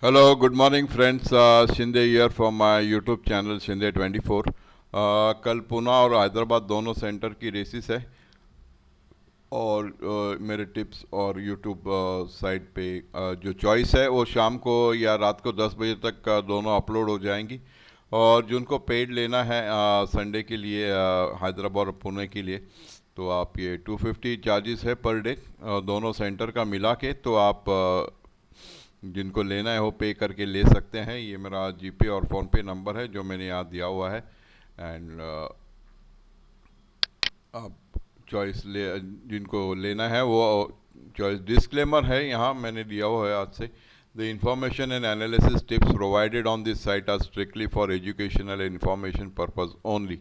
Hello, good morning friends. Shinde here from my YouTube channel Shinde 24। कल पुणे और हैदराबाद दोनों centre की रेसिस है और मेरे टिप्स और यूट्यूब साइट पे जो चॉइस है वो शाम को या रात को 10 बजे तक दोनों अपलोड हो जाएंगी। और जिनको पेड लेना है संडे के लिए हैदराबाद और पुणे के लिए, तो आप ये 250 चार्जेस है पर डे दोनों सेंटर का मिला के। तो आप जिनको लेना है वो पे करके ले सकते हैं। ये मेरा जीपे और फ़ोनपे नंबर है जो मैंने यहाँ दिया हुआ है। एंड आप चॉइस ले, जिनको लेना है वो चॉइस। डिस्क्लेमर है यहाँ मैंने दिया हुआ है आज से। The information and analysis tips provided on this site are strictly for educational and information purpose only.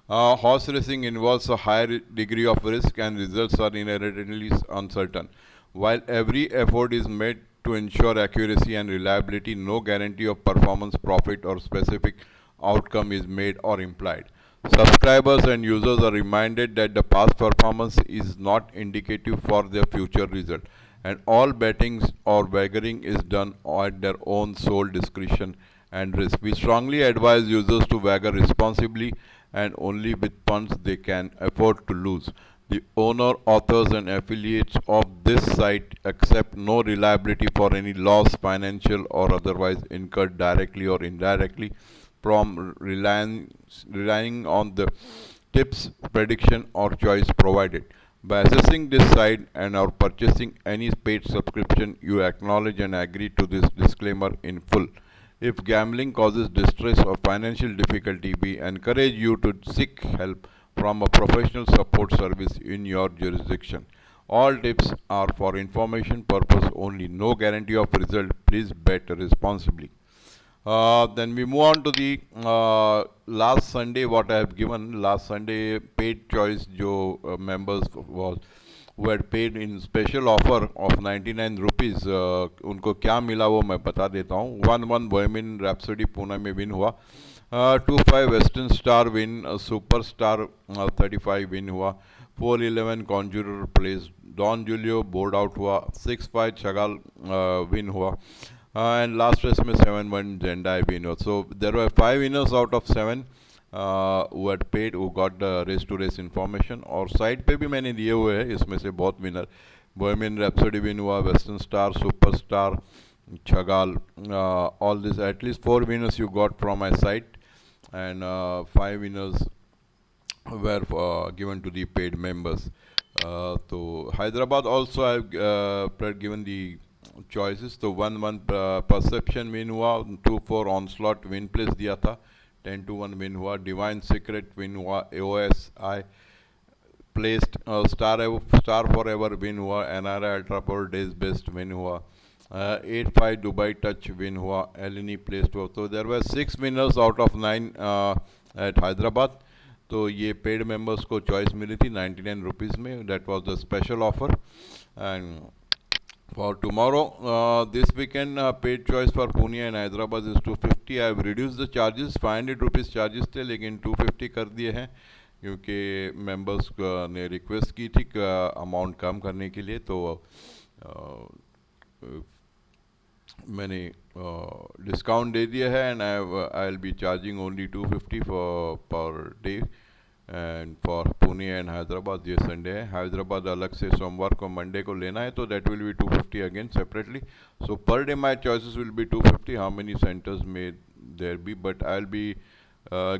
Horse racing involves a higher degree of risk and results are inherently uncertain. While every effort is made to ensure accuracy and reliability, no guarantee of performance, profit, or specific outcome is made or implied. Subscribers and users are reminded that the past performance is not indicative for their future result, and all betting or wagering is done at their own sole discretion and risk. We strongly advise users to wager responsibly and only with funds they can afford to lose. The owner, authors, and affiliates of this site accept no reliability for any loss, financial or otherwise, incurred directly or indirectly from relying on the tips, prediction, or choice provided. By assessing this site and or purchasing any paid subscription, you acknowledge and agree to this disclaimer in full. If gambling causes distress or financial difficulty, we encourage you to seek help from a professional support service in your jurisdiction. All tips are for information purpose only. No guarantee of result. Please bet responsibly. Then we move on to the last Sunday. What I have given last Sunday paid choice जो members was who had paid in special offer of 99 rupees, उनको क्या मिला वो मैं बता देता हूँ। 1-1 Bohemian rhapsody Pune में विन हुआ, 2-5 Western Star win, Super Star 35 win हुआ, 4-11 Conjurer place, Don Julio board out हुआ, 6-5 छगाल विन हुआ, and last race में 7-1 Jendai win. So there were 5 winners out of 7 who had paid, who got the race to race information. और side पे भी मैंने दिए हुए हैं इसमें से बहुत विनर। बोहेमियन रैप्सोडी विन हुआ, Western Star, Super Star, Chagall, all this at least 4 winners you got from my site, and 5 winners were given to the paid members. So Hyderabad also I've given the choices. तो 1-1 perception win हुआ, 2-4 onslaught win place दिया था, 10-1 win हुआ, divine secret win हुआ, OSI placed, star for ever win हुआ, NRI ultra पर days best win हुआ, 8-5 Dubai touch win हुआ, एलिनी प्लेस्ड हुआ। तो there were 6 winners out of 9 at Hyderabad. तो ये पेड मेंबर्स को चॉइस मिली थी 99 रुपीज़ में। That was the special offer. And for tomorrow, this weekend, paid choice for Pune and Hyderabad is 250. I have reduced the charges, 500 rupees charges थे लेकिन 250 कर दिए हैं क्योंकि members ने रिक्वेस्ट की थी अमाउंट कम करने के लिए। तो मैंने डिस्काउंट दे दिया है, and I will B charging only 250 for per day and for Pune and Hyderabad. ये संडे है, हैदराबाद अलग से सोमवार को मंडे को लेना है, तो that will be 250 again separately. So per day my choices will be 250। How many centres में there be, but I will be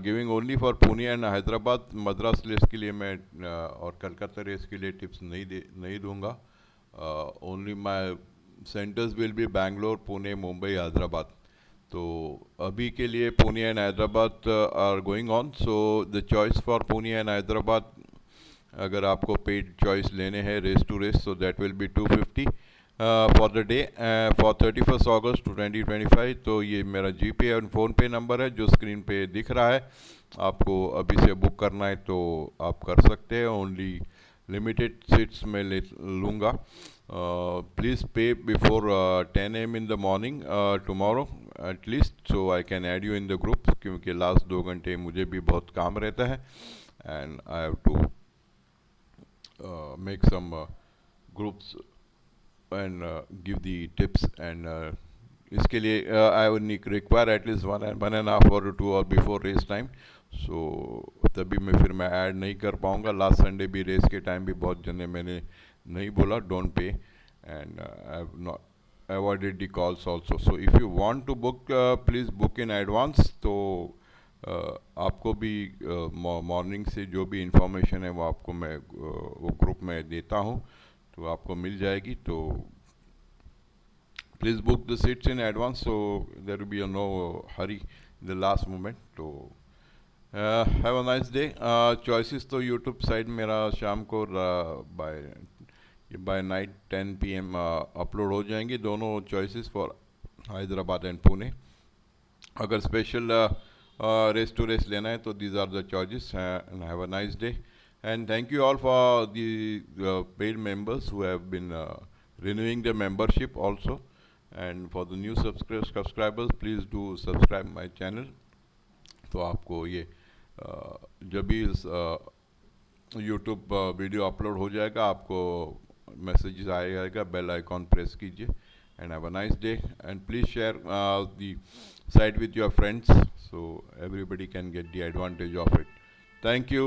giving only for Pune and Hyderabad. Madras race के लिए मैं और कलकत्ता रेस के लिए टिप्स नहीं दूंगा। Only my centres will be Bangalore, Pune, Mumbai, Hyderabad. तो अभी के लिए Pune and Hyderabad are going on. So the choice for Pune and Hyderabad, अगर आपको पेड चॉइस लेने हैं race to race, so that will be 250 for the day for 31 August 2025। तो ये मेरा जीपे और फ़ोनपे नंबर है जो स्क्रीन पे दिख रहा है। आपको अभी से बुक करना है तो आप कर सकते हैं। ओनली लिमिटेड सीट्स में ले लूँगा। Please pay before 10 AM in the morning tomorrow at least, so I can add you in the group, क्योंकि लास्ट 2 घंटे मुझे भी बहुत काम रहता है and I have to make some groups and give the tips and इसके लिए आई वुड रिक्वायर एटलीस्ट 1.5 और 2 और बिफोर रेस टाइम. सो तभी मैं ऐड नहीं कर पाऊँगा. लास्ट संडे भी रेस के टाइम भी बहुत जने मैंने नहीं बोला don't pay, and I have not avoided the calls also. So if you want to book please book in advance. तो आपको भी मॉर्निंग से जो भी इंफॉर्मेशन है वो आपको मैं वो ग्रुप में देता हूँ, तो आपको मिल जाएगी. तो please book the seats in advance, so there will be no hurry in the last moment. So have a nice day. Choices तो YouTube side मेरा शाम को by night 10 PM अपलोड हो जाएंगे दोनों choices for Hyderabad and Pune. अगर special race to race लेना है तो these are the choices, and have a nice day. And thank you all for the paid members who have been renewing their membership also. And for the new subscribers, please do subscribe my channel. तो आपको ये जब भी YouTube video upload हो जाएगा आपको messages आएगा, bell icon press कीजिए. And have a nice day, and please share the site with your friends so everybody can get the advantage of it. Thank you.